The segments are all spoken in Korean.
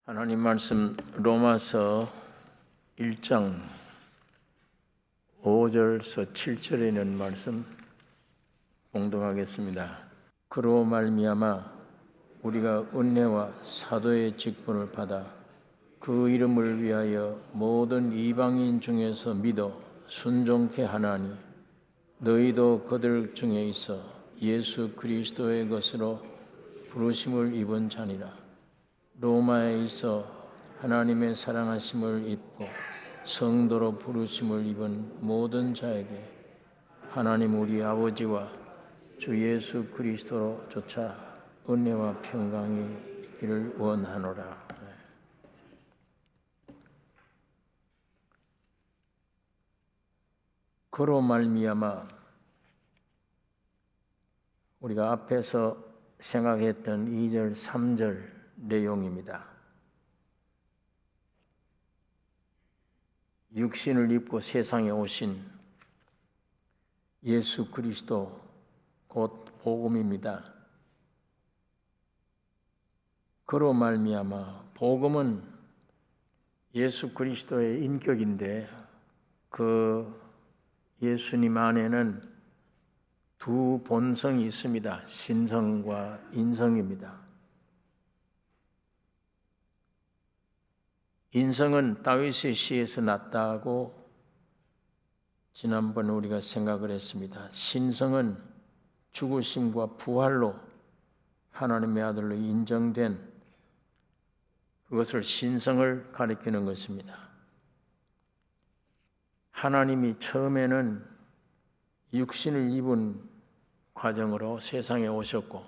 하나님 말씀 로마서 1장 5절에서 7절에 있는 말씀 봉독하겠습니다. 그로 말미암아 우리가 은혜와 사도의 직분을 받아 그 이름을 위하여 모든 이방인 중에서 믿어 순종케 하나니 너희도 그들 중에 있어 예수 그리스도의 것으로 부르심을 입은 자니라. 로마에 있어 하나님의 사랑하심을 입고 성도로 부르심을 입은 모든 자에게 하나님 우리 아버지와 주 예수 그리스도로 조차 은혜와 평강이 있기를 원하노라. 그로 말미암아 우리가 앞에서 생각했던 2절, 3절 내용입니다. 육신을 입고 세상에 오신 예수 그리스도 곧 복음입니다. 그로 말미암아 복음은 예수 그리스도의 인격인데 그 예수님 안에는 두 본성이 있습니다. 신성과 인성입니다. 인성은 다윗의 시에서 났다고 지난번 우리가 생각을 했습니다. 신성은 죽으심과 부활로 하나님의 아들로 인정된 그것을 신성을 가리키는 것입니다. 하나님이 처음에는 육신을 입은 과정으로 세상에 오셨고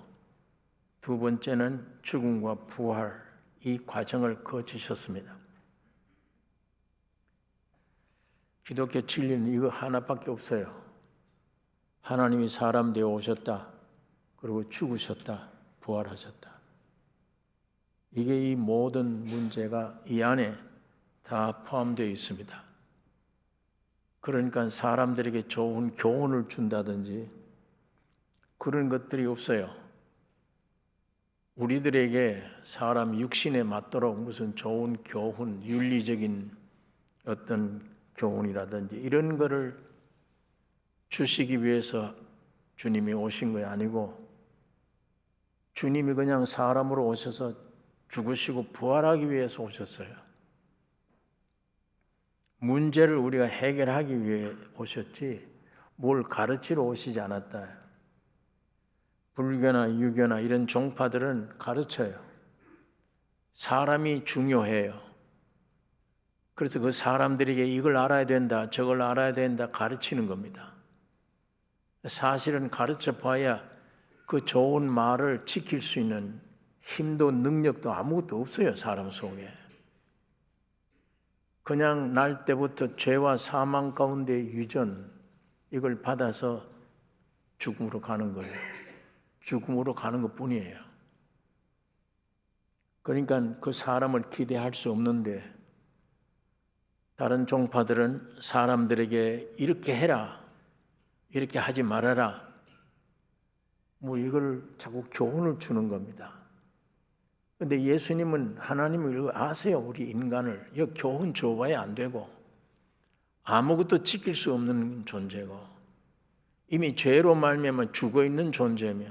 두 번째는 죽음과 부활 이 과정을 거치셨습니다. 기독교 진리는 이거 하나밖에 없어요. 하나님이 사람 되어 오셨다. 그리고 죽으셨다. 부활하셨다. 이게 이 모든 문제가 이 안에 다 포함되어 있습니다. 그러니까 사람들에게 좋은 교훈을 준다든지 그런 것들이 없어요. 우리들에게 사람 육신에 맞도록 무슨 좋은 교훈, 윤리적인 어떤 교훈이라든지 이런 거를 주시기 위해서 주님이 오신 거 아니고 주님이 그냥 사람으로 오셔서 죽으시고 부활하기 위해서 오셨어요. 문제를 우리가 해결하기 위해 오셨지 뭘 가르치러 오시지 않았다. 불교나 유교나 이런 종파들은 가르쳐요. 사람이 중요해요. 그래서 그 사람들에게 이걸 알아야 된다, 저걸 알아야 된다 가르치는 겁니다. 사실은 가르쳐 봐야 그 좋은 말을 지킬 수 있는 힘도 능력도 아무것도 없어요, 사람 속에. 그냥 날 때부터 죄와 사망 가운데 유전 이걸 받아서 죽음으로 가는 거예요. 죽음으로 가는 것뿐이에요. 그러니까 그 사람을 기대할 수 없는데 다른 종파들은 사람들에게 이렇게 해라, 이렇게 하지 말아라, 뭐 이걸 자꾸 교훈을 주는 겁니다. 그런데 예수님은 하나님을 아세요, 우리 인간을. 이거 교훈 줘봐야 안 되고 아무것도 지킬 수 없는 존재고 이미 죄로 말미암아 죽어 있는 존재며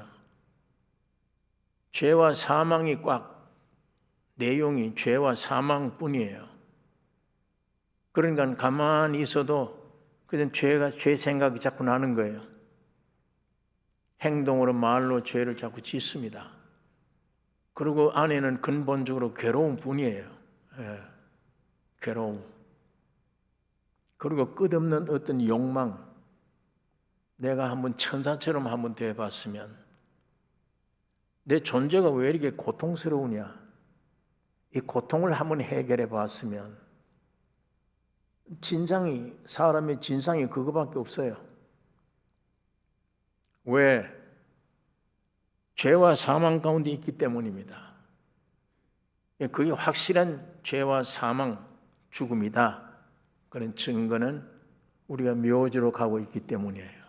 죄와 사망이 꽉 내용이 죄와 사망뿐이에요. 그러니까 가만히 있어도 그냥 죄 생각이 자꾸 나는 거예요. 행동으로 말로 죄를 자꾸 짓습니다. 그리고 안에는 근본적으로 괴로움뿐이에요. 괴로움. 그리고 끝없는 어떤 욕망. 내가 한번 천사처럼 한번 돼봤으면 내 존재가 왜 이렇게 고통스러우냐. 이 고통을 한번 해결해 봤으면 사람의 진상이 그거밖에 없어요. 왜? 죄와 사망 가운데 있기 때문입니다. 그게 확실한 죄와 사망, 죽음이다. 그런 증거는 우리가 묘지로 가고 있기 때문이에요.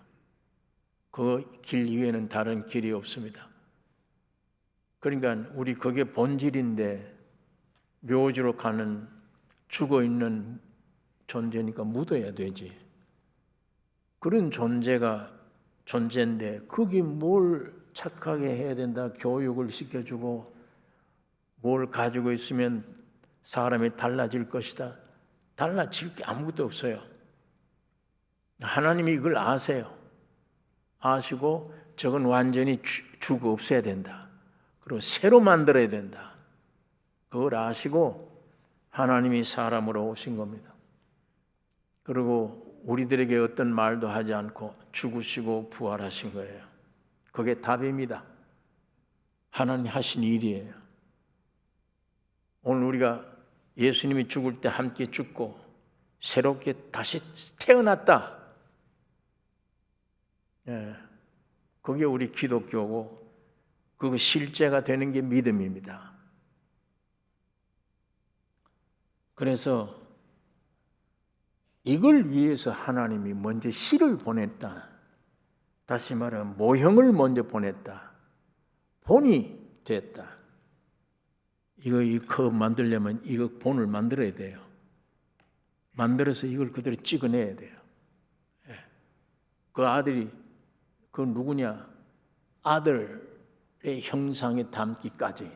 그 길 이외에는 다른 길이 없습니다. 그러니까 우리 그게 본질인데 묘지로 가는 죽어있는 존재니까 묻어야 되지. 그런 존재인데 거기 뭘 착하게 해야 된다, 교육을 시켜주고 뭘 가지고 있으면 사람이 달라질 것이다. 달라질 게 아무것도 없어요. 하나님이 이걸 아세요. 아시고 저건 완전히 죽어 없애야 된다. 그리고 새로 만들어야 된다. 그걸 아시고 하나님이 사람으로 오신 겁니다. 그리고 우리들에게 어떤 말도 하지 않고 죽으시고 부활하신 거예요. 그게 답입니다. 하나님이 하신 일이에요. 오늘 우리가 예수님이 죽을 때 함께 죽고 새롭게 다시 태어났다. 그게 우리 기독교고 그거 실제가 되는 게 믿음입니다. 그래서 이걸 위해서 하나님이 먼저 씨를 보냈다. 다시 말하면 모형을 먼저 보냈다. 본이 됐다. 이 컵 만들려면 이거 본을 만들어야 돼요. 만들어서 이걸 그대로 찍어내야 돼요. 그 아들이 그 누구냐? 아들의 형상에 담기까지.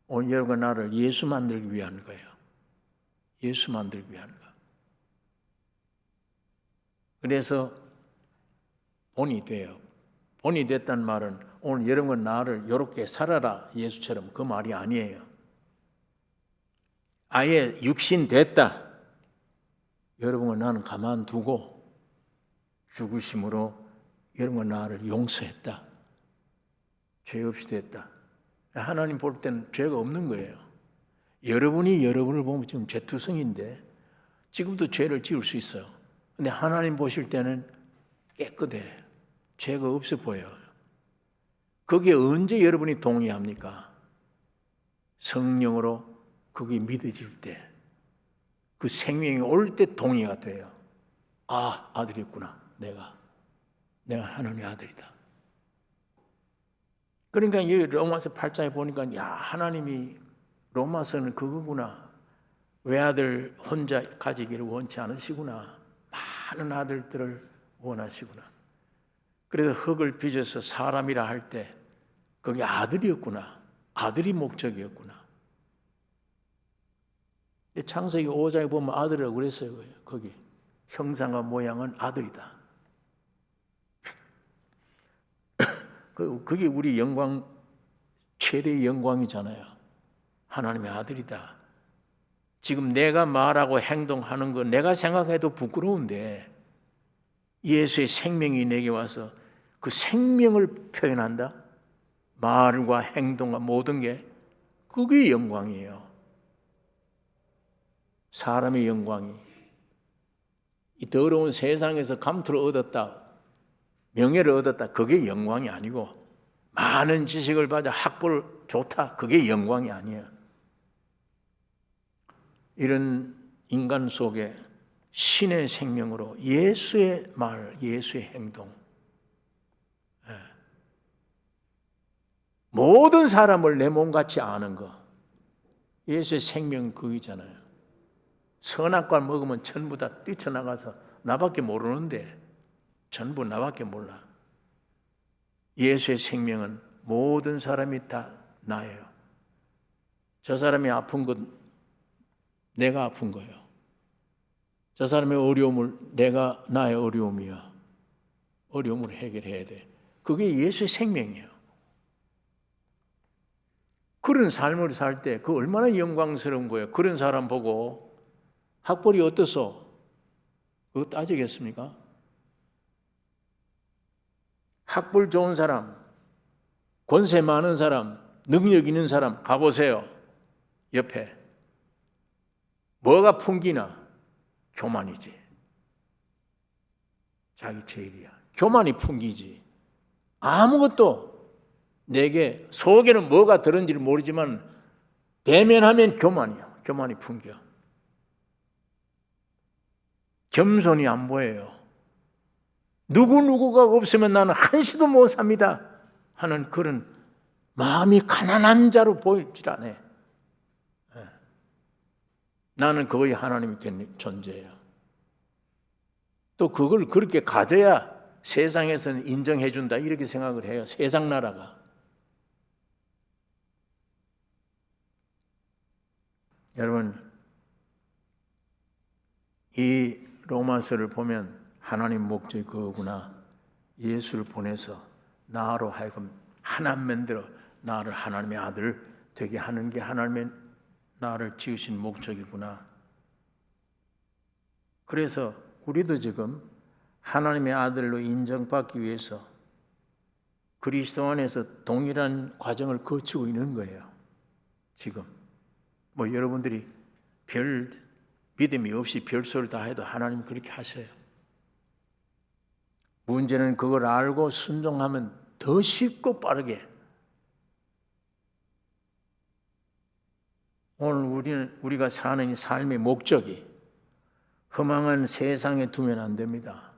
오늘 여러분 나를 예수 만들기 위한 거예요. 예수 만들기 위한 거. 그래서 본이 돼요. 본이 됐다는 말은 오늘 여러분 나를 이렇게 살아라 예수처럼 그 말이 아니에요. 아예 육신 됐다. 여러분은 나는 가만두고 죽으심으로 여러분 나를 용서했다. 죄 없이 됐다. 하나님 볼 때는 죄가 없는 거예요. 여러분이 여러분을 보면 지금 죄투성인데 지금도 죄를 지을 수 있어요. 근데 하나님 보실 때는 깨끗해. 죄가 없어 보여요. 거기에 언제 여러분이 동의합니까? 성령으로 그게 믿어질 때, 그 생명이 올 때 동의가 돼요. 아, 아들이었구나. 내가 하나님의 아들이다. 그러니까 이 로마서 8장에 보니까 야, 하나님이 로마서는 그거구나. 외아들 혼자 가지기를 원치 않으시구나. 많은 아들들을 원하시구나. 그래서 흙을 빚어서 사람이라 할 때 그게 아들이었구나. 아들이 목적이었구나. 창세기 5장에 보면 아들이라고 그랬어요. 거기 형상과 모양은 아들이다. 그게 우리 영광, 최대의 영광이잖아요. 하나님의 아들이다. 지금 내가 말하고 행동하는 거 내가 생각해도 부끄러운데 예수의 생명이 내게 와서 그 생명을 표현한다. 말과 행동과 모든 게 그게 영광이에요. 사람의 영광이. 이 더러운 세상에서 감투를 얻었다, 명예를 얻었다, 그게 영광이 아니고 많은 지식을 받아 학벌 좋다, 그게 영광이 아니에요. 이런 인간 속에 신의 생명으로 예수의 말, 예수의 행동, 모든 사람을 내 몸같이 아는 거, 예수의 생명 그이잖아요. 선악과 먹으면 전부 다 뛰쳐나가서 나밖에 모르는데 전부 나밖에 몰라. 예수의 생명은 모든 사람이 다 나예요. 저 사람이 아픈 건 내가 아픈 거예요. 저 사람의 어려움을 내가 나의 어려움이야. 어려움을 해결해야 돼. 그게 예수의 생명이에요. 그런 삶을 살 때 그 얼마나 영광스러운 거예요. 그런 사람 보고 학벌이 어떠소? 그거 따지겠습니까? 학벌 좋은 사람, 권세 많은 사람, 능력 있는 사람 가보세요. 옆에. 뭐가 풍기나? 교만이지. 자기 제일이야. 교만이 풍기지. 아무것도 내게 속에는 뭐가 들은지를 모르지만 대면하면 교만이야. 교만이 풍겨. 겸손이 안 보여요. 누구누구가 없으면 나는 한시도 못 삽니다 하는 그런 마음이 가난한 자로 보일 줄 아네. 나는 거의 하나님이 된 존재예요. 또 그걸 그렇게 가져야 세상에서는 인정해 준다 이렇게 생각을 해요. 세상 나라가. 여러분, 이 로마서를 보면 하나님 목적이 그거구나. 예수를 보내서 나로 하여금 하나 만들어 나를 하나님의 아들 되게 하는 게 하나님의 나를 지으신 목적이구나. 그래서 우리도 지금 하나님의 아들로 인정받기 위해서 그리스도 안에서 동일한 과정을 거치고 있는 거예요. 지금 뭐 여러분들이 별 믿음이 없이 별소리를 다 해도 하나님 그렇게 하셔요. 문제는 그걸 알고 순종하면 더 쉽고 빠르게. 오늘 우리가 사는 이 삶의 목적이 허망한 세상에 두면 안 됩니다.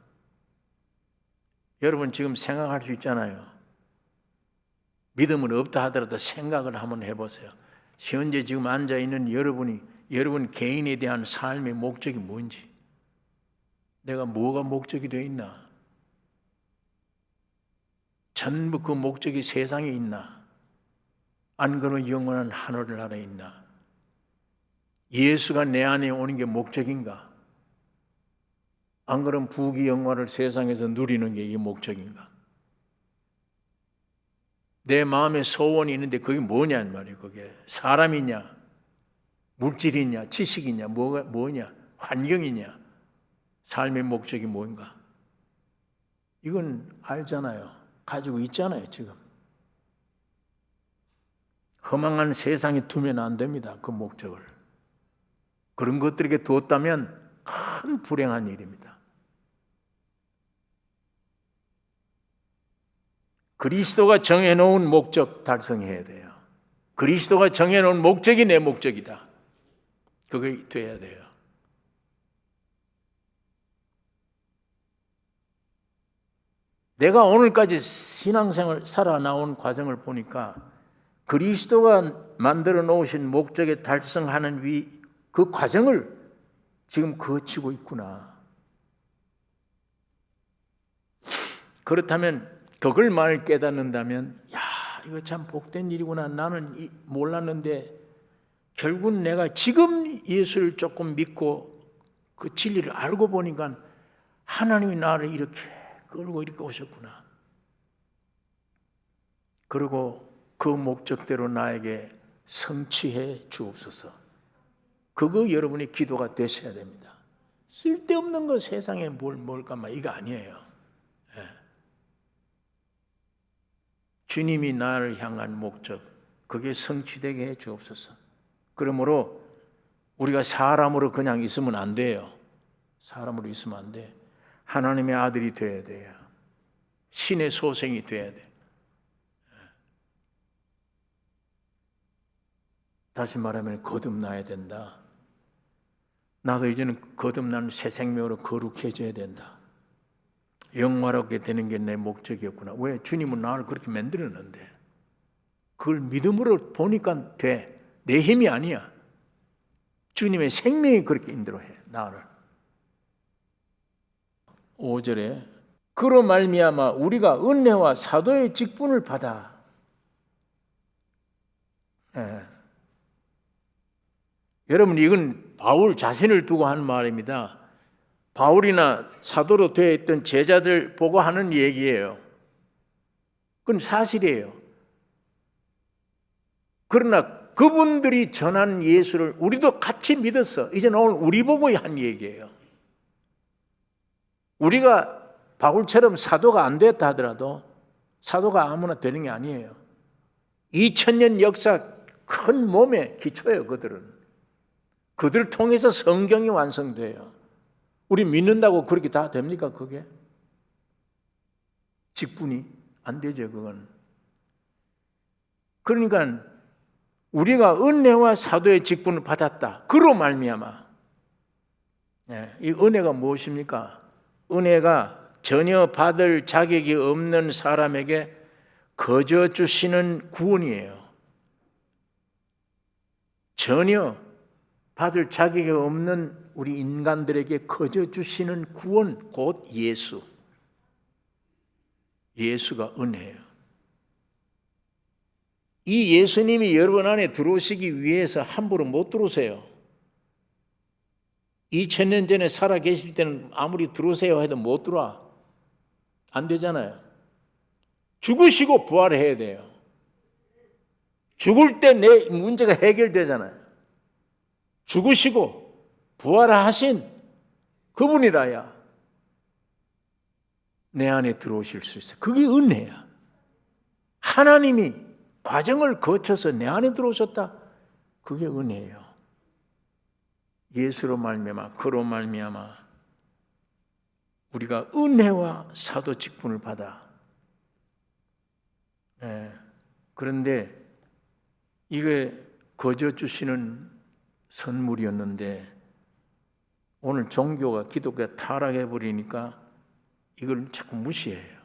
여러분 지금 생각할 수 있잖아요. 믿음은 없다 하더라도 생각을 한번 해보세요. 현재 지금 앉아있는 여러분 개인에 대한 삶의 목적이 뭔지, 내가 뭐가 목적이 되어 있나, 전부 그 목적이 세상에 있나, 안 그러면 영원한 하늘 나라에 있나, 예수가 내 안에 오는 게 목적인가, 안 그러면 부귀 영화를 세상에서 누리는 게 이게 목적인가? 내 마음에 소원이 있는데 그게 뭐냐 말이에요. 그게 사람이냐, 물질이냐, 지식이냐, 뭐냐, 환경이냐, 삶의 목적이 뭔가? 이건 알잖아요. 가지고 있잖아요. 지금 허망한 세상에 두면 안 됩니다. 그 목적을. 그런 것들에게 두었다면 큰 불행한 일입니다. 그리스도가 정해놓은 목적 달성해야 돼요. 그리스도가 정해놓은 목적이 내 목적이다. 그게 돼야 돼요. 내가 오늘까지 신앙생활 살아나온 과정을 보니까 그리스도가 만들어 놓으신 목적에 달성하는 그 과정을 지금 거치고 있구나. 그렇다면 그걸 말 깨닫는다면 야, 이거 참 복된 일이구나. 나는 몰랐는데 결국 내가 지금 예수를 조금 믿고 그 진리를 알고 보니까 하나님이 나를 이렇게 끌고 이렇게 오셨구나. 그리고 그 목적대로 나에게 성취해 주옵소서. 그거 여러분의 기도가 되셔야 됩니다. 쓸데없는 거 세상에 뭘까 이거 아니에요. 주님이 나를 향한 목적, 그게 성취되게 해 주옵소서. 그러므로 우리가 사람으로 그냥 있으면 안 돼요. 사람으로 있으면 안 돼. 하나님의 아들이 돼야 돼요. 신의 소생이 돼야 돼. 다시 말하면 거듭나야 된다. 나도 이제는 거듭나는 새 생명으로 거룩해져야 된다. 영화롭게 되는 게 내 목적이었구나. 왜? 주님은 나를 그렇게 만들었는데 그걸 믿음으로 보니까 돼. 내 힘이 아니야. 주님의 생명이 그렇게 인도해 나를. 5절에 그로 말미암아 우리가 은혜와 사도의 직분을 받아. 여러분 이건 바울 자신을 두고 하는 말입니다. 바울이나 사도로 되어 있던 제자들 보고 하는 얘기예요. 그건 사실이에요. 그러나 그분들이 전한 예수를 우리도 같이 믿었어. 이제는 오늘 우리 보고 한 얘기예요. 우리가 바울처럼 사도가 안 됐다 하더라도 사도가 아무나 되는 게 아니에요. 2000년 역사 큰 몸의 기초예요. 그들을 통해서 성경이 완성돼요. 우리 믿는다고 그렇게 다 됩니까? 그게? 직분이 안 되죠. 그건. 그러니까 우리가 은혜와 사도의 직분을 받았다. 그로 말미암아. 이 은혜가 무엇입니까? 은혜가 전혀 받을 자격이 없는 사람에게 거저 주시는 구원이에요. 전혀 받을 자격이 없는 우리 인간들에게 거저 주시는 구원, 곧 예수. 예수가 은혜예요. 이 예수님이 여러분 안에 들어오시기 위해서 함부로 못 들어오세요. 2000년 전에 살아 계실 때는 아무리 들어오세요 해도 못 들어와. 안 되잖아요. 죽으시고 부활해야 돼요. 죽을 때 내 문제가 해결되잖아요. 죽으시고 부활하신 그분이라야 내 안에 들어오실 수 있어요. 그게 은혜야. 하나님이 과정을 거쳐서 내 안에 들어오셨다. 그게 은혜예요. 예수로 말미암아, 그로 말미암아 우리가 은혜와 사도 직분을 받아. 그런데 이게 거저 주시는 선물이었는데 오늘 종교가 기독교가 타락해 버리니까 이걸 자꾸 무시해요.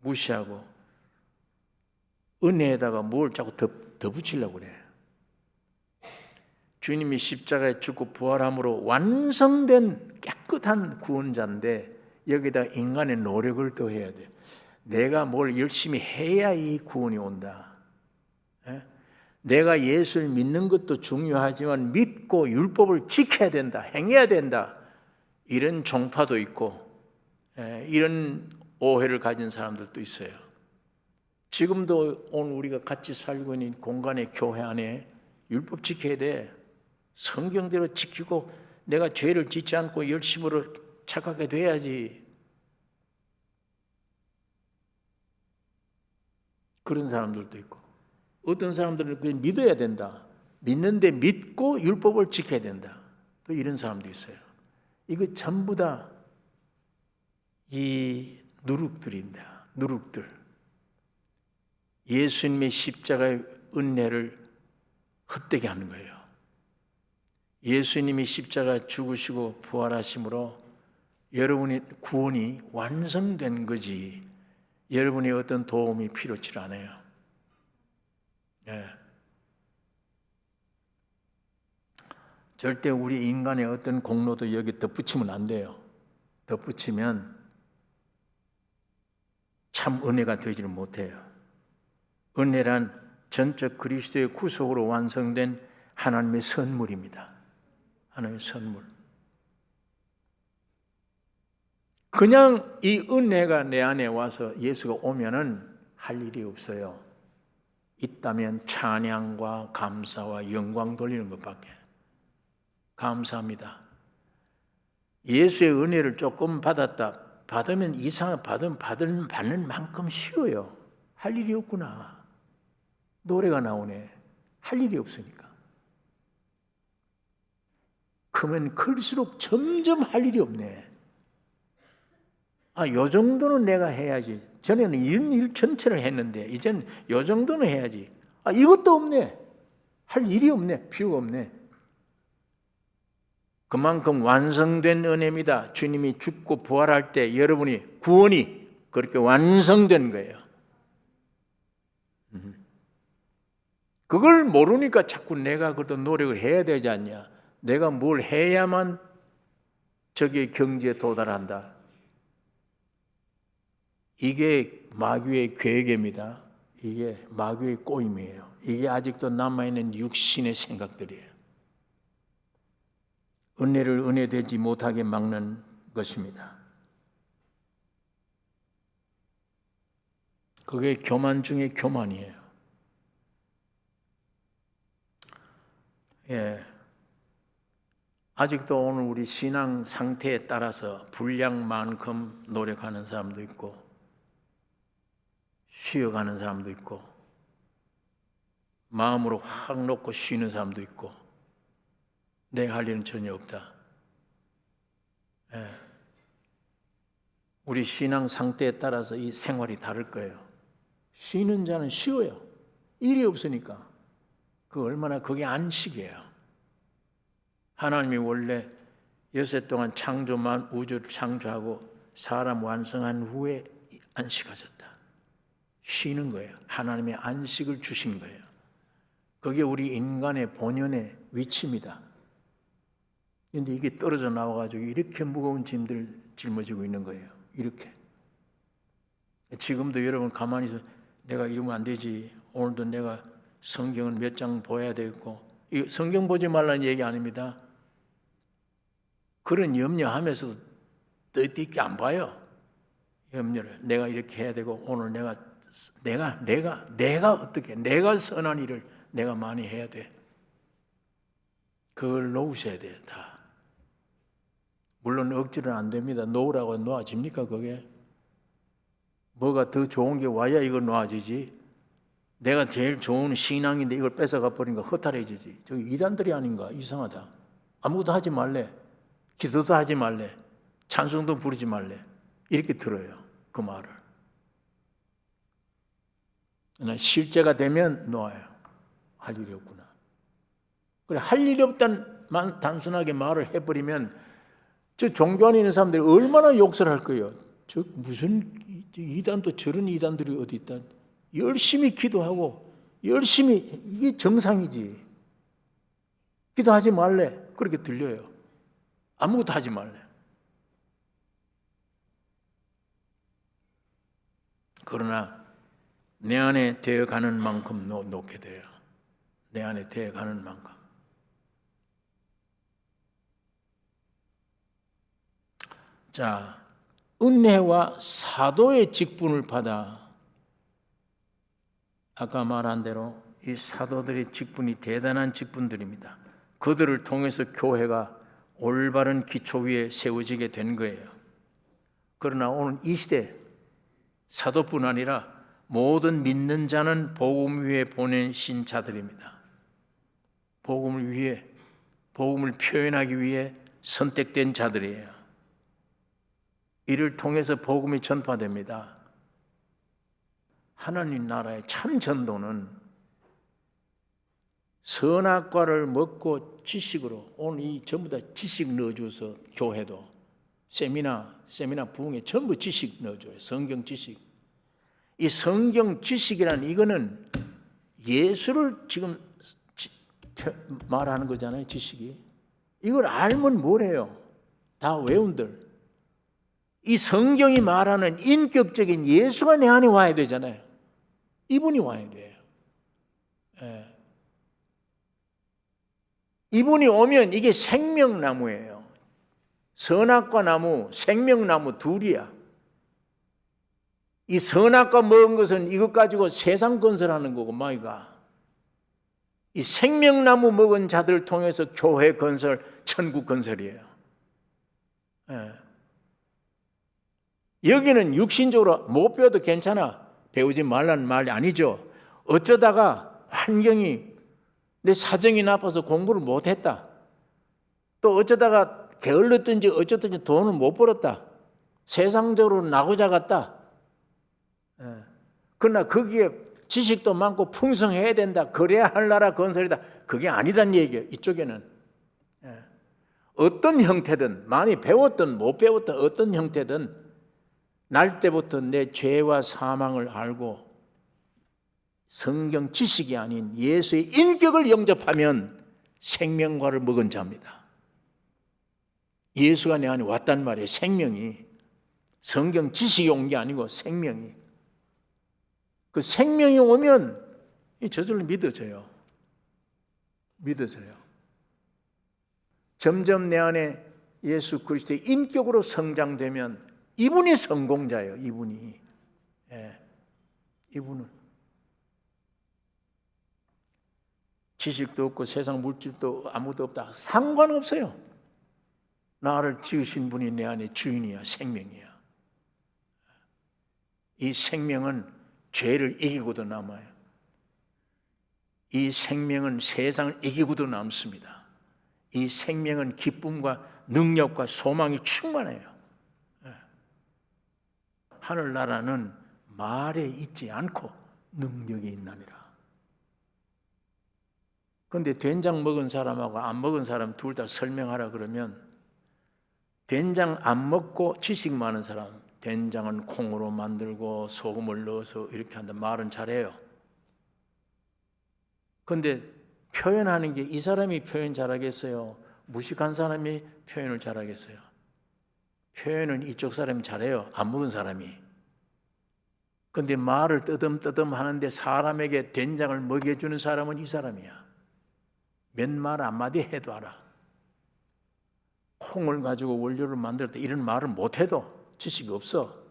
무시하고 은혜에다가 뭘 자꾸 더 붙이려고 그래요. 주님이 십자가에 죽고 부활함으로 완성된 깨끗한 구원자인데 여기다 인간의 노력을 더해야 돼요. 내가 뭘 열심히 해야 이 구원이 온다. 내가 예수를 믿는 것도 중요하지만 믿고 율법을 지켜야 된다. 행해야 된다. 이런 종파도 있고 이런 오해를 가진 사람들도 있어요. 지금도 오늘 우리가 같이 살고 있는 공간의 교회 안에 율법 지켜야 돼. 성경대로 지키고 내가 죄를 짓지 않고 열심으로 착하게 돼야지. 그런 사람들도 있고 어떤 사람들은 그냥 믿어야 된다. 믿는데 믿고 율법을 지켜야 된다. 또 이런 사람도 있어요. 이거 전부 다 이 누룩들입니다. 누룩들. 예수님의 십자가의 은혜를 헛되게 하는 거예요. 예수님이 십자가 죽으시고 부활하심으로 여러분의 구원이 완성된 거지 여러분의 어떤 도움이 필요치 않아요. 절대 우리 인간의 어떤 공로도 여기 덧붙이면 안 돼요. 덧붙이면 참 은혜가 되지를 못해요. 은혜란 전적 그리스도의 구속으로 완성된 하나님의 선물입니다. 하나님의 선물. 그냥 이 은혜가 내 안에 와서 예수가 오면은 할 일이 없어요. 있다면 찬양과 감사와 영광 돌리는 것밖에. 감사합니다. 예수의 은혜를 조금 받았다. 받으면 받는 만큼 쉬워요. 할 일이 없구나. 노래가 나오네. 할 일이 없으니까. 크면 클수록 점점 할 일이 없네. 요 정도는 내가 해야지. 전에는 이런 일 전체를 했는데 이제는 요 정도는 해야지. 이것도 없네. 할 일이 없네. 필요가 없네. 그만큼 완성된 은혜입니다. 주님이 죽고 부활할 때 여러분이 구원이 그렇게 완성된 거예요. 그걸 모르니까 자꾸 내가 그래도 노력을 해야 되지 않냐. 내가 뭘 해야만 저기의 경지에 도달한다. 이게 마귀의 계획입니다. 이게 마귀의 꼬임이에요. 이게 아직도 남아있는 육신의 생각들이에요. 은혜를 은혜되지 못하게 막는 것입니다. 그게 교만 중에 교만이에요. 아직도 오늘 우리 신앙 상태에 따라서 분량만큼 노력하는 사람도 있고 쉬어가는 사람도 있고 마음으로 확 놓고 쉬는 사람도 있고 내가 할 일은 전혀 없다. 우리 신앙 상태에 따라서 이 생활이 다를 거예요. 쉬는 자는 쉬어요. 일이 없으니까. 그게 안식이에요. 하나님이 원래 여섯 동안 창조만 우주를 창조하고 사람 완성한 후에 안식하셨다. 쉬는 거예요. 하나님의 안식을 주신 거예요. 그게 우리 인간의 본연의 위치입니다. 근데 이게 떨어져 나와가지고 이렇게 무거운 짐들 짊어지고 있는 거예요. 이렇게. 지금도 여러분 가만히 있어. 내가 이러면 안 되지. 오늘도 내가 성경은 몇 장 보아야 되겠고. 이 성경 보지 말라는 얘기 아닙니다. 그런 염려하면서도 뜻있게 안 봐요. 염려를. 내가 이렇게 해야 되고 오늘 내가 어떻게 내가 선한 일을 내가 많이 해야 돼. 그걸 놓으셔야 돼요. 다. 물론 억지로는 안 됩니다. 놓으라고 놓아집니까 그게? 뭐가 더 좋은 게 와야 이거 놓아지지. 내가 제일 좋은 신앙인데 이걸 뺏어가 버리니까 허탈해지지. 저기 이단들이 아닌가. 이상하다. 아무것도 하지 말래. 기도도 하지 말래. 찬송도 부르지 말래. 이렇게 들어요. 그 말을. 그러나 실제가 되면 놓아요. 할 일이 없구나. 그래, 할 일이 없다는 단순하게 말을 해버리면 저 종교 안에 있는 사람들이 얼마나 욕설 할 거예요. 저 무슨 이단도 저런 이단들이 어디 있다. 열심히 기도하고 열심히 이게 정상이지. 기도하지 말래. 그렇게 들려요. 아무것도 하지 말래. 그러나 내 안에 되어가는 만큼 놓게 돼요. 내 안에 되어가는 만큼. 자, 은혜와 사도의 직분을 받아 아까 말한 대로 이 사도들의 직분이 대단한 직분들입니다. 그들을 통해서 교회가 올바른 기초 위에 세워지게 된 거예요. 그러나 오늘 이 시대 사도뿐 아니라 모든 믿는 자는 복음 위에 보내신 자들입니다. 복음을 표현하기 위해 선택된 자들이에요. 이를 통해서 복음이 전파됩니다. 하나님 나라의 참 전도는 선악과를 먹고 지식으로, 오늘 이 전부 다 지식 넣어줘서 교회도 세미나 부흥에 전부 지식 넣어줘요. 성경 지식. 이 성경 지식이란 이거는 예수를 지금 말하는 거잖아요. 지식이. 이걸 알면 뭐래요? 다 외운들. 이 성경이 말하는 인격적인 예수가 내 안에 와야 되잖아요. 이분이 와야 돼요. 예. 이분이 오면 이게 생명나무예요. 선악과 나무, 생명나무 둘이야. 이 선악과 먹은 것은 이것 가지고 세상 건설하는 거고 마이가. 이 생명나무 먹은 자들을 통해서 교회 건설, 천국 건설이에요. 예. 여기는 육신적으로 못 배워도 괜찮아. 배우지 말라는 말이 아니죠. 어쩌다가 환경이 내 사정이 나빠서 공부를 못했다. 또 어쩌다가 게을렀든지 어쩌든지 돈을 못 벌었다. 세상적으로 나고자 갔다. 그러나 거기에 지식도 많고 풍성해야 된다. 그래야 할 나라 건설이다. 그게 아니란 얘기예요. 이쪽에는. 어떤 형태든 많이 배웠든 못 배웠든 어떤 형태든 날 때부터 내 죄와 사망을 알고 성경 지식이 아닌 예수의 인격을 영접하면 생명과를 먹은 자입니다. 예수가 내 안에 왔단 말이에요. 생명이. 성경 지식이 온 게 아니고 생명이. 그 생명이 오면 저절로 믿어져요. 믿어져요. 점점 내 안에 예수 그리스도의 인격으로 성장되면 이분이 성공자예요. 이분이. 예. 이분은 지식도 없고 세상 물질도 아무것도 없다. 상관없어요. 나를 지으신 분이 내 안에 주인이야. 생명이야. 이 생명은 죄를 이기고도 남아요. 이 생명은 세상을 이기고도 남습니다. 이 생명은 기쁨과 능력과 소망이 충만해요. 하늘나라는 말에 있지 않고 능력이 있나니라. 그런데 된장 먹은 사람하고 안 먹은 사람 둘 다 설명하라 그러면 된장 안 먹고 지식 많은 사람, 된장은 콩으로 만들고 소금을 넣어서 이렇게 한다. 말은 잘해요. 그런데 표현하는 게 이 사람이 표현 잘하겠어요? 무식한 사람이 표현을 잘하겠어요? 표현은 이쪽 사람이 잘해요. 안 먹은 사람이. 근데 말을 뜨듬뜨듬 하는데 사람에게 된장을 먹여주는 사람은 이 사람이야. 몇 말 한마디 해도 알아. 콩을 가지고 원료를 만들 때 이런 말을 못해도 지식이 없어.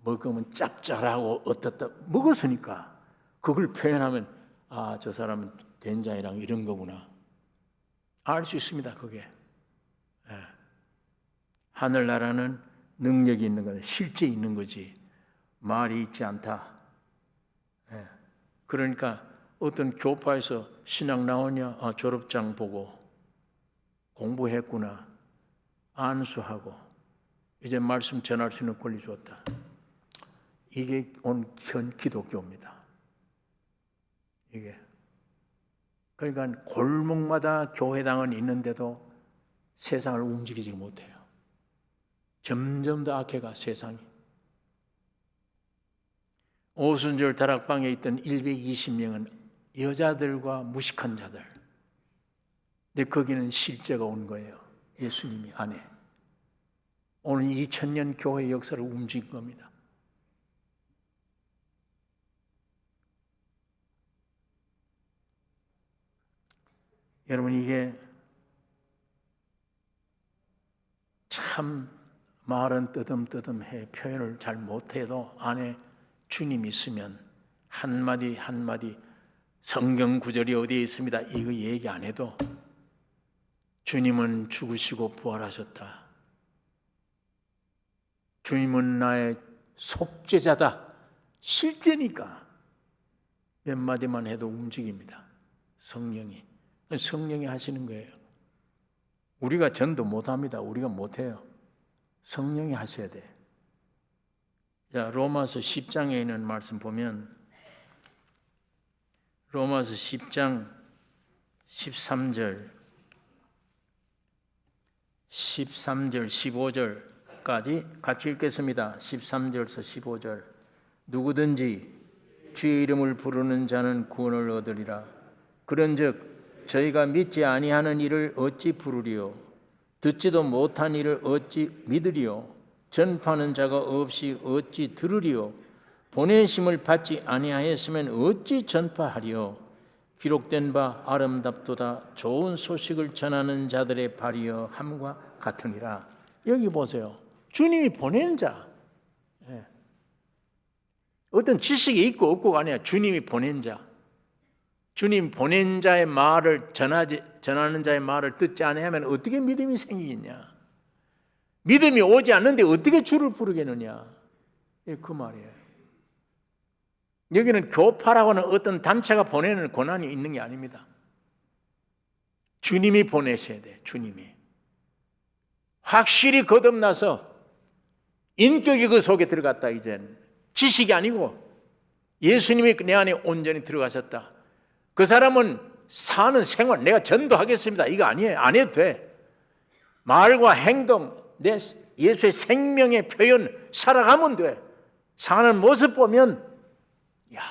먹으면 짭짤하고 어떻다 먹었으니까 그걸 표현하면 아, 저 사람은 된장이랑 이런 거구나. 알 수 있습니다. 그게. 예. 하늘나라는 능력이 있는 거다. 실제 있는 거지. 말이 있지 않다. 예. 그러니까 어떤 교파에서 신학 나오냐? 아, 졸업장 보고 공부했구나. 안수하고 이제 말씀 전할 수 있는 권리 줬다. 이게 온 현 기독교입니다. 이게. 그러니까 골목마다 교회당은 있는데도 세상을 움직이지 못해요. 점점 더 악해가 세상이. 오순절 다락방에 있던 120명은 여자들과 무식한 자들. 근데 거기는 실제가 온 거예요. 예수님이 안에. 오늘 2000년 교회 역사를 움직인 겁니다. 여러분, 이게 참 말은 뜨듬뜨듬해 표현을 잘 못해도 안에 주님이 있으면 한마디 한마디 성경 구절이 어디에 있습니다. 이거 얘기 안 해도 주님은 죽으시고 부활하셨다. 주님은 나의 속죄자다. 실제니까 몇 마디만 해도 움직입니다. 성령이 하시는 거예요. 우리가 전도 못합니다. 우리가 못해요. 성령이 하셔야 돼. 자, 로마서 10장에 있는 말씀 보면 로마서 10장 13절 15절까지 같이 읽겠습니다. 13절에서 15절. 누구든지 주의 이름을 부르는 자는 구원을 얻으리라. 그런즉 저희가 믿지 아니하는 일을 어찌 부르리요? 듣지도 못한 일을 어찌 믿으리요? 전파하는 자가 없이 어찌 들으리요? 보내심을 받지 아니하였으면 어찌 전파하리요? 기록된 바 아름답도다 좋은 소식을 전하는 자들의 발이여 함과 같으니라. 여기 보세요. 주님이 보낸 자. 예. 어떤 지식이 있고 없고가 아니야. 주님이 보낸 자. 주님 보낸 자의 말을 전하는 자의 말을 듣지 않으면 어떻게 믿음이 생기겠냐? 믿음이 오지 않는데 어떻게 주를 부르겠느냐? 그 말이에요. 여기는 교파라고 하는 어떤 단체가 보내는 권한이 있는 게 아닙니다. 주님이 보내셔야 돼. 주님이. 확실히 거듭나서 인격이 그 속에 들어갔다. 이젠 지식이 아니고 예수님이 내 안에 온전히 들어가셨다. 그 사람은 사는 생활, 내가 전도하겠습니다. 이거 아니에요. 안 해도 돼. 말과 행동, 내 예수의 생명의 표현 살아가면 돼. 사는 모습 보면 야,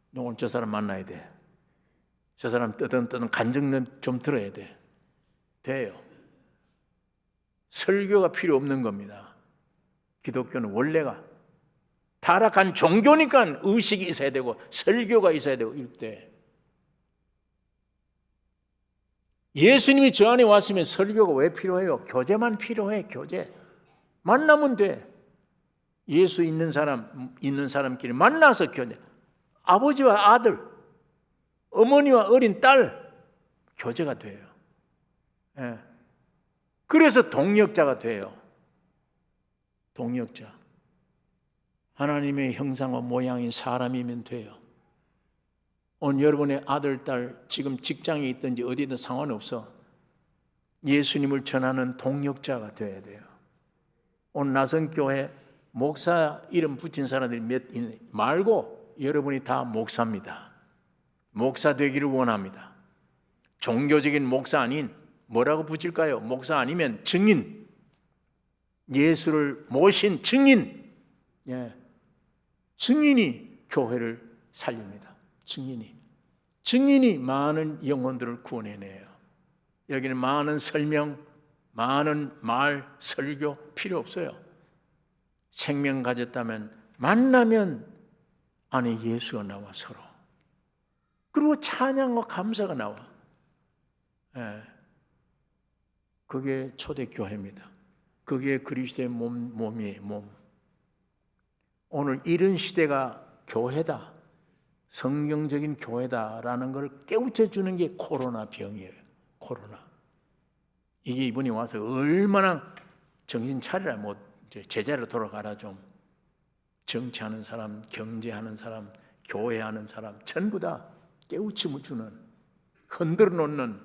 너 오늘 저 사람 만나야 돼. 저 사람 뜨든 간증 좀 들어야 돼. 돼요. 설교가 필요 없는 겁니다. 기독교는 원래가 타락한 종교니까 의식이 있어야 되고 설교가 있어야 되고 이때 예수님이 저 안에 왔으면 설교가 왜 필요해요? 교제만 필요해. 교제. 만나면 돼. 예수 있는 사람끼리 만나서 교제. 아버지와 아들, 어머니와 어린 딸 교제가 돼요. 예. 그래서 동역자가 돼요. 동역자. 하나님의 형상과 모양인 사람이면 돼요. 오늘 여러분의 아들, 딸 지금 직장에 있든지 어디든 상관없어. 예수님을 전하는 동역자가 돼야 돼요. 오늘 나선교회 목사 이름 붙인 사람들이 몇 말고 여러분이 다 목사입니다. 목사 되기를 원합니다. 종교적인 목사 아닌 뭐라고 붙일까요? 목사 아니면 증인, 예수를 모신 증인, 증인이 교회를 살립니다. 증인이 많은 영혼들을 구원해내요. 여기는 많은 설명, 많은 말, 설교 필요 없어요. 생명 가졌다면 만나면 안에 예수가 나와 서로. 그리고 찬양과 감사가 나와. 예. 그게 초대교회입니다. 그게 그리스도의 몸이에요, 몸. 오늘 이런 시대가 교회다, 성경적인 교회다라는 걸 깨우쳐 주는 게 코로나 병이에요. 코로나. 이게 이분이 와서 얼마나 정신 차리라, 뭐 제자리로 돌아가라 좀. 정치하는 사람, 경제하는 사람, 교회하는 사람 전부 다 깨우침을 주는, 흔들어 놓는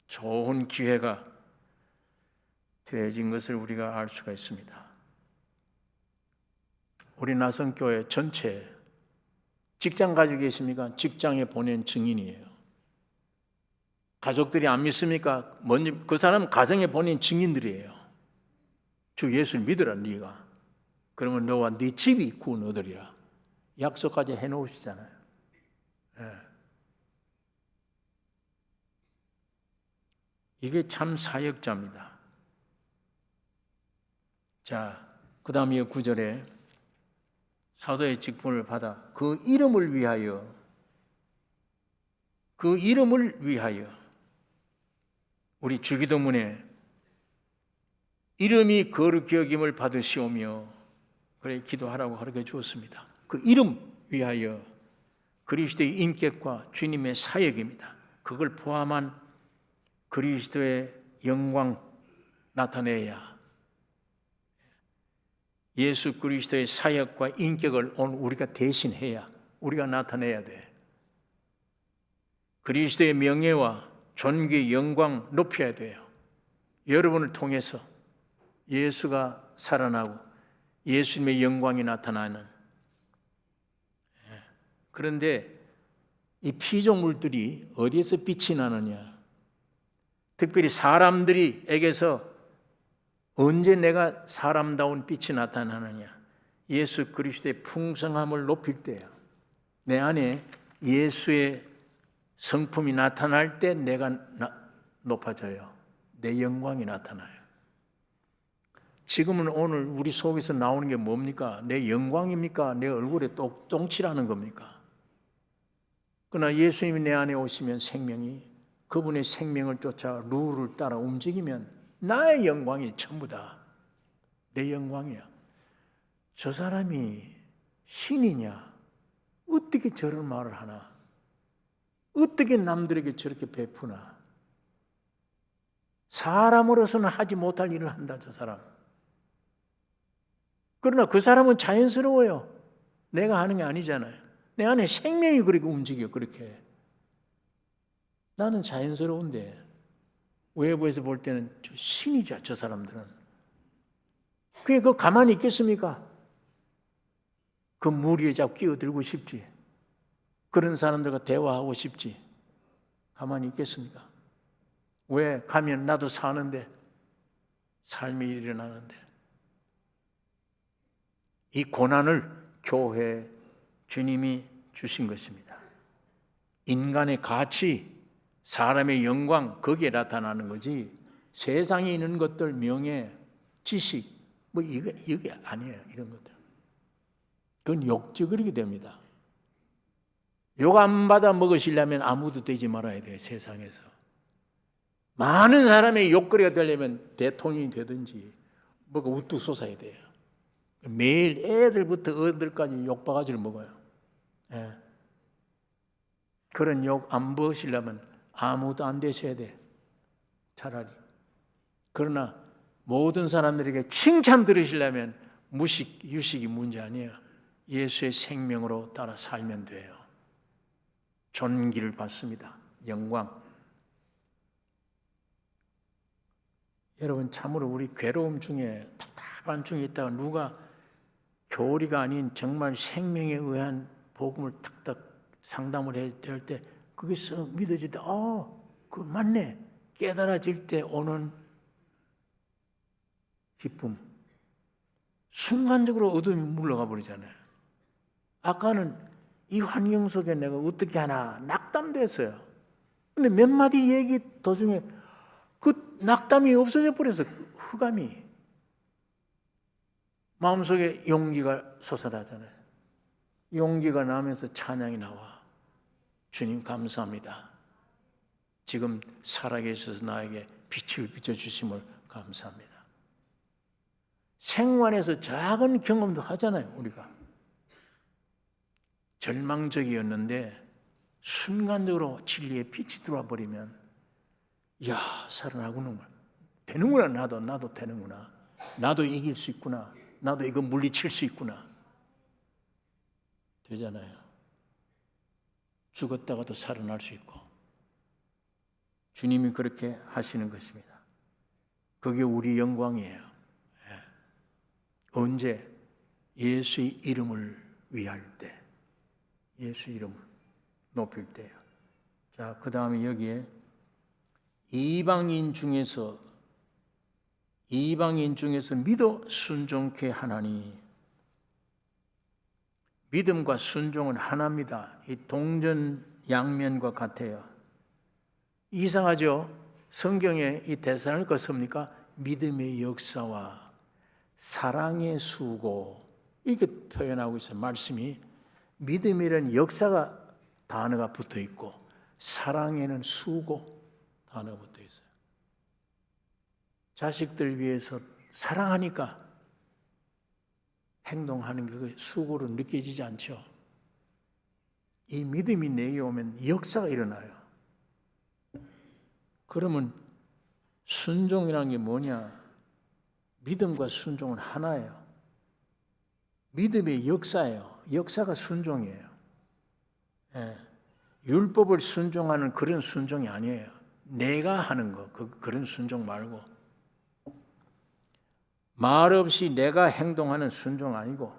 좋은 기회가 되어진 것을 우리가 알 수가 있습니다. 우리 나성교회 전체 직장 가지고 계십니까? 직장에 보낸 증인이에요. 가족들이 안 믿습니까? 먼저 그 사람 가정에 보낸 증인들이에요. 주 예수를 믿으라 네가. 그러면 너와 네 집이 구원 얻으리라. 약속까지 해놓으시잖아요. 네. 이게 참 사역자입니다. 자, 그 다음 이 9절에 사도의 직분을 받아 그 이름을 위하여 우리 주기도문에 이름이 거룩히 여김을 받으시오며 그래 기도하라고 가르쳐 주었습니다. 그 이름 위하여 그리스도의 인격과 주님의 사역입니다. 그걸 포함한 그리스도의 영광 나타내야, 예수 그리스도의 사역과 인격을 오늘 우리가 대신해야, 우리가 나타내야 돼. 그리스도의 명예와 존귀의 영광 높여야 돼요. 여러분을 통해서 예수가 살아나고 예수님의 영광이 나타나는. 그런데 이 피조물들이 어디에서 빛이 나느냐? 특별히 사람들이에게서 언제 내가 사람다운 빛이 나타나느냐? 예수 그리스도의 풍성함을 높일 때야. 내 안에 예수의 성품이 나타날 때 내가 높아져요. 내 영광이 나타나요. 지금은 오늘 우리 속에서 나오는 게 뭡니까? 내 영광입니까? 내 얼굴에 똥칠하는 겁니까? 그러나 예수님이 내 안에 오시면 생명이, 그분의 생명을 쫓아 룰을 따라 움직이면 나의 영광이 전부다. 내 영광이야. 저 사람이 신이냐? 어떻게 저런 말을 하나? 어떻게 남들에게 저렇게 베푸나? 사람으로서는 하지 못할 일을 한다, 저 사람. 그러나 그 사람은 자연스러워요. 내가 하는 게 아니잖아요. 내 안에 생명이 그렇게 움직여, 그렇게. 나는 자연스러운데 외부에서 볼 때는 신이죠, 저 사람들은. 그게 그 가만히 있겠습니까? 그 무리에 자꾸 끼어들고 싶지. 그런 사람들과 대화하고 싶지. 가만히 있겠습니까? 왜? 가면 나도 사는데, 삶이 일어나는데. 이 고난을 교회 주님이 주신 것입니다. 인간의 가치, 사람의 영광, 거기에 나타나는 거지, 세상에 있는 것들, 명예, 지식, 뭐 이게 아니에요. 이런 것들. 그건 욕지거리게 됩니다. 욕 안 받아 먹으시려면 아무도 되지 말아야 돼요. 세상에서. 많은 사람의 욕거리가 되려면 대통령이 되든지 뭐가 우뚝 솟아야 돼요. 매일 애들부터 어른들까지 욕바가지를 먹어요. 예. 그런 욕 안 먹으시려면 아무도 안 되셔야 돼. 차라리. 그러나 모든 사람들에게 칭찬 들으시려면 무식, 유식이 문제 아니에요. 예수의 생명으로 따라 살면 돼요. 존귀를 받습니다. 영광. 여러분, 참으로 우리 괴로움 중에, 답답한 중에 있다가 누가 교리가 아닌 정말 생명에 의한 복음을 탁탁 상담을 해야 될 때 그게 썩 믿어질 때, 그거 맞네. 깨달아질 때 오는 기쁨. 순간적으로 어둠이 물러가 버리잖아요. 아까는 이 환경 속에 내가 어떻게 하나 낙담됐어요. 근데 몇 마디 얘기 도중에 그 낙담이 없어져 버려서 흑암이 마음속에 용기가 솟아나잖아요. 용기가 나면서 찬양이 나와. 주님 감사합니다. 지금 살아계셔서 나에게 빛을 비춰주심을 감사합니다. 생활에서 작은 경험도 하잖아요, 우리가. 절망적이었는데 순간적으로 진리의 빛이 들어와 버리면, 이야, 살아나구나. 되는구나. 나도 되는구나. 나도 이길 수 있구나. 나도 이거 물리칠 수 있구나. 되잖아요. 죽었다가도 살아날 수 있고. 주님이 그렇게 하시는 것입니다. 그게 우리 영광이에요. 언제? 예수의 이름을 위할 때, 예수의 이름을 높일 때요. 자, 그 다음에 여기에 이방인 중에서 믿어 순종케 하나니. 믿음과 순종은 하나입니다. 이 동전양면과 같아요. 이상하죠? 성경에 이 데살로니가 섭니까? 믿음의 역사와 사랑의 수고, 이렇게 표현하고 있어요. 말씀이 믿음이라는 역사가 단어가 붙어 있고 사랑에는 수고 단어가 붙어 있어요. 자식들 위해서 사랑하니까 행동하는 게 수고로 느껴지지 않죠. 이 믿음이 내게 오면 역사가 일어나요. 그러면 순종이라는 게 뭐냐? 믿음과 순종은 하나예요. 믿음의 역사예요. 역사가 순종이에요. 율법을 순종하는 그런 순종이 아니에요. 내가 하는 거, 그런 순종 말고, 말 없이 내가 행동하는 순종 아니고,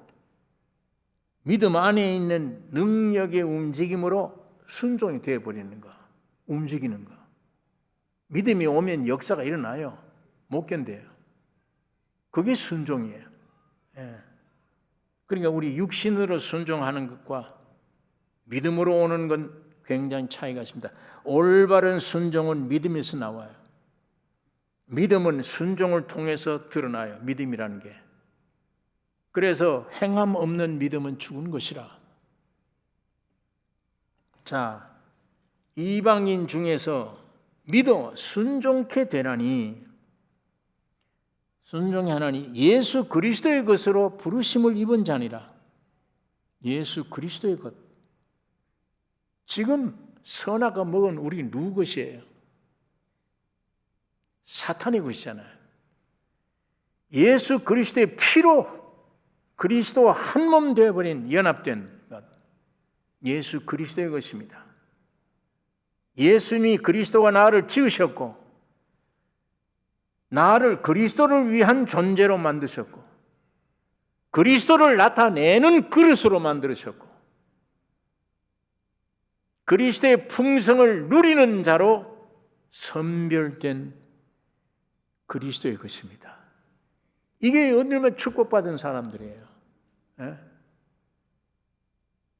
믿음 안에 있는 능력의 움직임으로 순종이 되어버리는 거, 움직이는 거. 믿음이 오면 역사가 일어나요. 못 견뎌요. 그게 순종이에요. 그러니까 우리 육신으로 순종하는 것과 믿음으로 오는 건 굉장히 차이가 있습니다. 올바른 순종은 믿음에서 나와요. 믿음은 순종을 통해서 드러나요. 믿음이라는 게. 그래서 행함 없는 믿음은 죽은 것이라. 자, 이방인 중에서 믿어 순종케 되나니, 순종이 하나니 예수 그리스도의 것으로 부르심을 입은 자니라. 예수 그리스도의 것. 지금 선악과 먹은 우리 누구 것이에요? 사탄의 것이잖아요. 예수 그리스도의 피로 그리스도와 한 몸 되어버린 연합된 것, 예수 그리스도의 것입니다. 예수님이 그리스도가 나를 지으셨고 나를 그리스도를 위한 존재로 만드셨고 그리스도를 나타내는 그릇으로 만드셨고 그리스도의 풍성을 누리는 자로 선별된 그리스도의 것입니다. 이게 얼마나 축복받은 사람들이에요.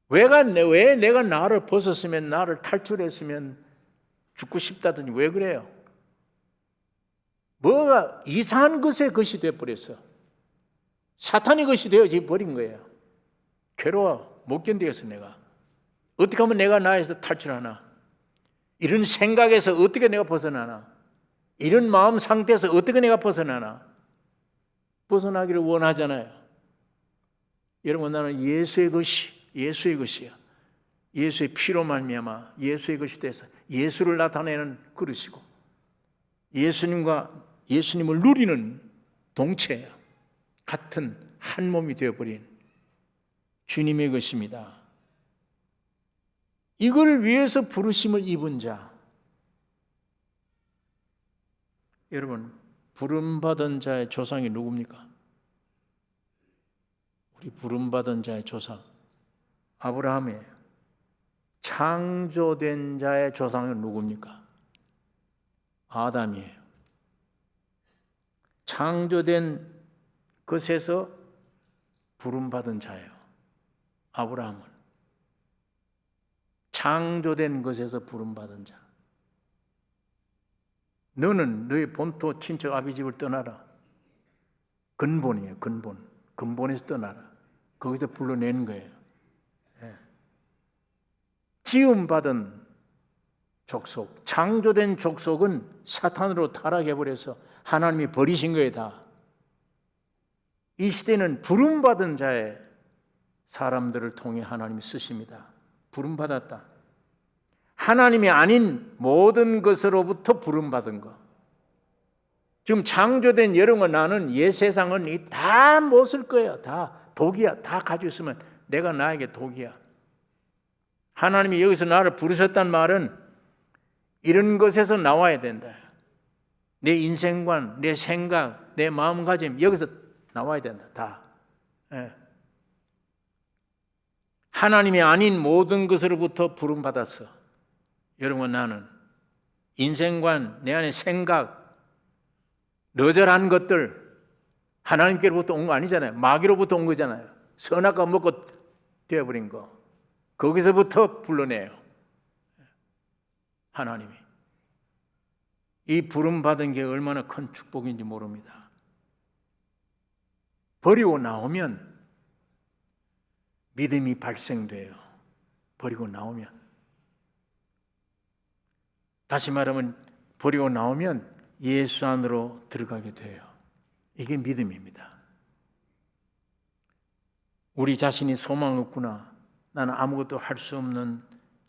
왜 내가 나를 벗었으면, 나를 탈출했으면 죽고 싶다더니 왜 그래요? 뭐가 이상한 것에 것이 되어버렸어. 사탄의 것이 되어져 버린 거예요. 괴로워. 못 견디겠어 내가. 어떻게 하면 내가 나에서 탈출하나? 이런 생각에서 어떻게 내가 벗어나나? 이런 마음 상태에서 어떻게 내가 벗어나나? 벗어나기를 원하잖아요. 여러분, 나는 예수의 것이야. 예수의 피로 말미암아 예수의 것이 돼서 예수를 나타내는 그릇이고 예수님을 누리는 동체예요. 같은 한 몸이 되어버린 주님의 것입니다. 이걸 위해서 부르심을 입은 자. 여러분, 부름받은 자의 조상이 누굽니까? 우리 부름받은 자의 조상 아브라함이에요. 창조된 자의 조상은 누굽니까? 아담이에요. 창조된 것에서 부름받은 자예요. 아브라함은 창조된 것에서 부름받은 자. 너는 너의 본토 친척 아비 집을 떠나라. 근본이에요. 근본에서 떠나라. 거기서 불러내는 거예요. 지음받은 족속, 창조된 족속은 사탄으로 타락해버려서 하나님이 버리신 거예요. 다. 이 시대는 부름받은 자의 사람들을 통해 하나님이 쓰십니다. 부름받았다. 하나님이 아닌 모든 것으로부터 부름받은 것. 지금 창조된 여러분과 나는 옛 세상은 다 못 쓸 거예요. 다 독이야. 다 가지고 있으면 내가 나에게 독이야. 하나님이 여기서 나를 부르셨단 말은 이런 것에서 나와야 된다. 내 인생관, 내 생각, 내 마음가짐 여기서 나와야 된다. 다. 하나님이 아닌 모든 것으로부터 부름받았어. 여러분 나는 인생관, 내 안에 생각, 너절한 것들 하나님께로부터 온 거 아니잖아요. 마귀로부터 온 거잖아요. 선악과 먹고 되어버린 거. 거기서부터 불러내요. 하나님이. 이 부름받은 게 얼마나 큰 축복인지 모릅니다. 버리고 나오면 믿음이 발생돼요. 버리고 나오면. 다시 말하면 버리고 나오면 예수 안으로 들어가게 돼요. 이게 믿음입니다. 우리 자신이 소망 없구나. 나는 아무것도 할 수 없는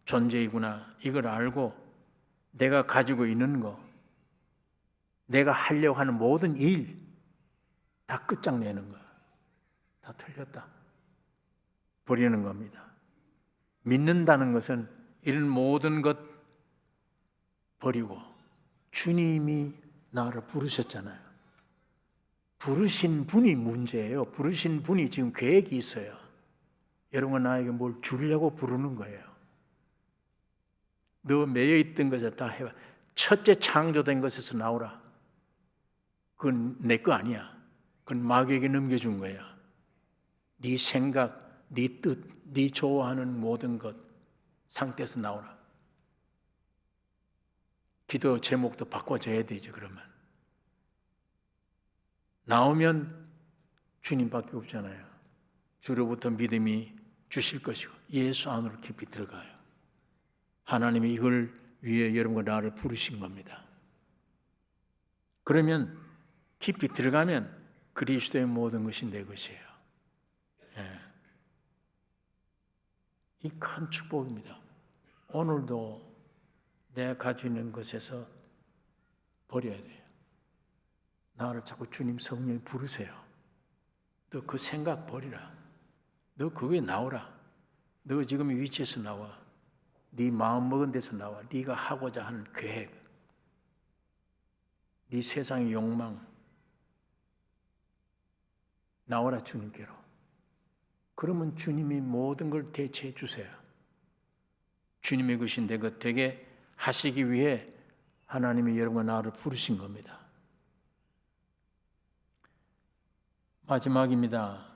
존재이구나. 이걸 알고 내가 가지고 있는 거, 내가 하려고 하는 모든 일 다 끝장내는 거. 다 틀렸다. 버리는 겁니다. 믿는다는 것은 이런 모든 것 버리고 주님이 나를 부르셨잖아요. 부르신 분이 문제예요. 부르신 분이 지금 계획이 있어요. 여러분 나에게 뭘 주려고 부르는 거예요. 너 매여있던 것을 다 해봐. 첫째 창조된 것에서 나오라. 그건 내 거 아니야. 그건 마귀에게 넘겨준 거야. 네 생각, 네 뜻, 네 좋아하는 모든 것 상태에서 나오라. 기도 제목도 바꿔줘야 되죠. 그러면 나오면 주님밖에 없잖아요. 주로부터 믿음이 주실 것이고 예수 안으로 깊이 들어가요. 하나님이 이걸 위해 여러분과 나를 부르신 겁니다. 그러면 깊이 들어가면 그리스도의 모든 것이 내 것이에요. 이 큰 축복입니다. 오늘도 내가 가지고 있는 것에서 버려야 돼요. 나를 자꾸 주님 성령이 부르세요. 너 그 생각 버리라. 너 그게 나오라. 너 지금 이 위치에서 나와. 네 마음 먹은 데서 나와. 네가 하고자 하는 계획, 네 세상의 욕망 나오라 주님께로. 그러면 주님이 모든 걸 대체해 주세요. 주님의 것이 내 것 되게 하시기 위해 하나님이 여러분과 나를 부르신 겁니다. 마지막입니다.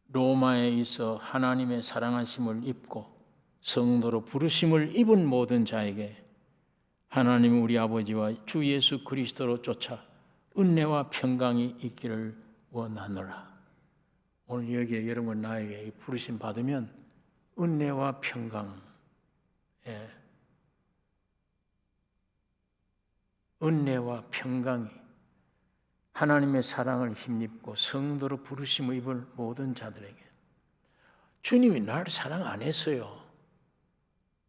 로마에 있어 하나님의 사랑하심을 입고 성도로 부르심을 입은 모든 자에게 하나님 우리 아버지와 주 예수 그리스도로 쫓아 은혜와 평강이 있기를 원하노라. 오늘 여기에 여러분 나에게 부르심 받으면 은혜와 평강, 은혜와 평강이 하나님의 사랑을 힘입고 성도로 부르심을 입을 모든 자들에게. 주님이 날 사랑 안 했어요.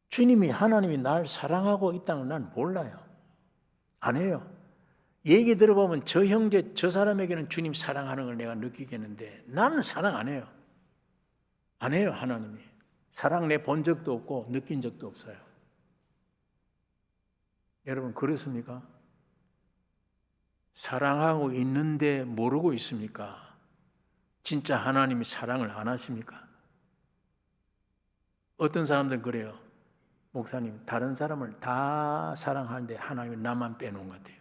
주님이 하나님이 날 사랑하고 있다는 건 난 몰라요. 안 해요. 얘기 들어보면 저 형제 저 사람에게는 주님 사랑하는 걸 내가 느끼겠는데 나는 사랑 안 해요. 안 해요. 하나님이. 사랑 내 본 적도 없고 느낀 적도 없어요. 여러분 그렇습니까? 사랑하고 있는데 모르고 있습니까? 진짜 하나님이 사랑을 안 하십니까? 어떤 사람들은 그래요. 목사님, 다른 사람을 다 사랑하는데 하나님이 나만 빼놓은 것 같아요.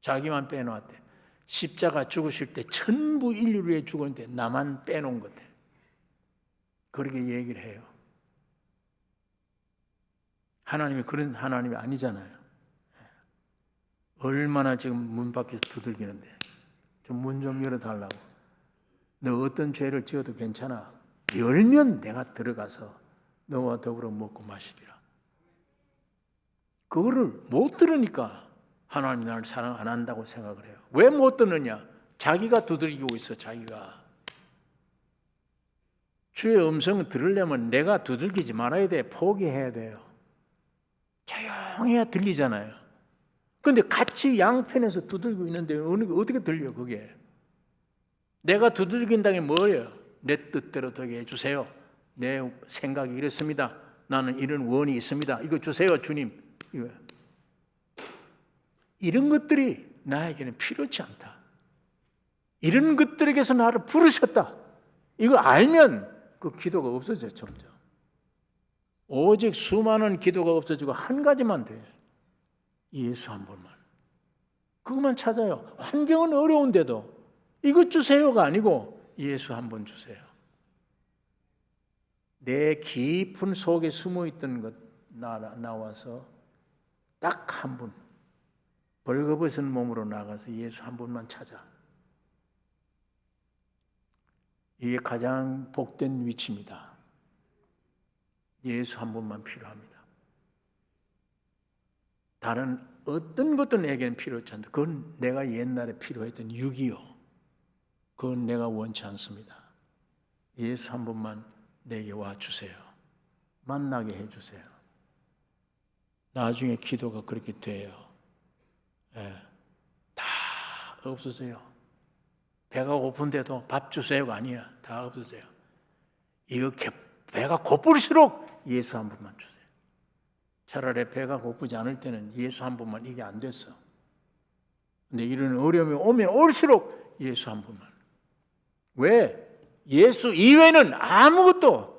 자기만 빼놓았대. 십자가 죽으실 때 전부 인류를 위해 죽었는데 나만 빼놓은 것 같아요. 그렇게 얘기를 해요. 하나님이 그런 하나님이 아니잖아요. 얼마나 지금 문 밖에서 두들기는데 좀 문 좀 열어달라고. 너 어떤 죄를 지어도 괜찮아. 열면 내가 들어가서 너와 더불어 먹고 마시리라. 그거를 못 들으니까 하나님이 나를 사랑 안 한다고 생각을 해요. 왜 못 듣느냐? 자기가 두들기고 있어. 자기가. 주의 음성을 들으려면 내가 두들기지 말아야 돼. 포기해야 돼요. 조용해야 들리잖아요. 그런데 같이 양편에서 두들기고 있는데 어떻게 들려 그게? 내가 두들긴다는 게 뭐예요? 내 뜻대로 되게 해주세요. 내 생각이 이렇습니다. 나는 이런 원이 있습니다. 이거 주세요 주님. 이런 것들이 나에게는 필요치 않다. 이런 것들에게서 나를 부르셨다. 이거 알면 그 기도가 없어져요. 점점. 오직 수많은 기도가 없어지고 한 가지만 돼. 예수 한 번만. 그것만 찾아요. 환경은 어려운데도 이것 주세요가 아니고 예수 한 번 주세요. 내 깊은 속에 숨어있던 것 나와서 딱 한 분 벌거벗은 몸으로 나가서 예수 한 분만 찾아. 이게 가장 복된 위치입니다. 예수 한 분만 필요합니다. 다른 어떤 것도 내게는 필요치 않다. 그건 내가 옛날에 필요했던 6.25. 그건 내가 원치 않습니다. 예수 한 분만 내게 와주세요. 만나게 해주세요. 나중에 기도가 그렇게 돼요. 다 없으세요. 배가 고픈데도 밥 주세요가 아니야. 다 없으세요. 이거 배가 고플수록 예수 한 분만 주세요. 차라리 배가 고프지 않을 때는 예수 한 분만 이게 안 됐어. 근데 이런 어려움이 오면 올수록 예수 한 분만. 왜? 예수 이외에는 아무것도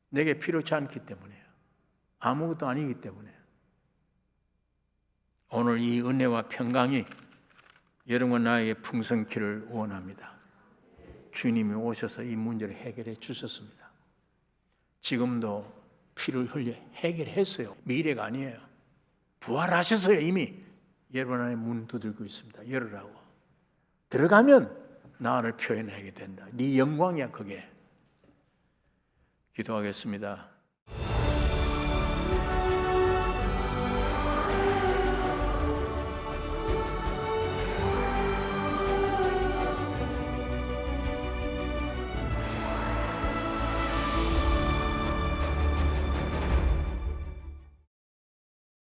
내게 필요치 않기 때문이에요. 아무것도 아니기 때문에. 오늘 이 은혜와 평강이 여러분 나에게 풍성키를 원합니다. 주님이 오셔서 이 문제를 해결해 주셨습니다. 지금도 피를 흘려 해결했어요. 미래가 아니에요. 부활하셔서요. 이미 여러분 안에 문 두들고 있습니다. 열으라고. 들어가면 나를 표현하게 된다. 네 영광이야 그게. 기도하겠습니다.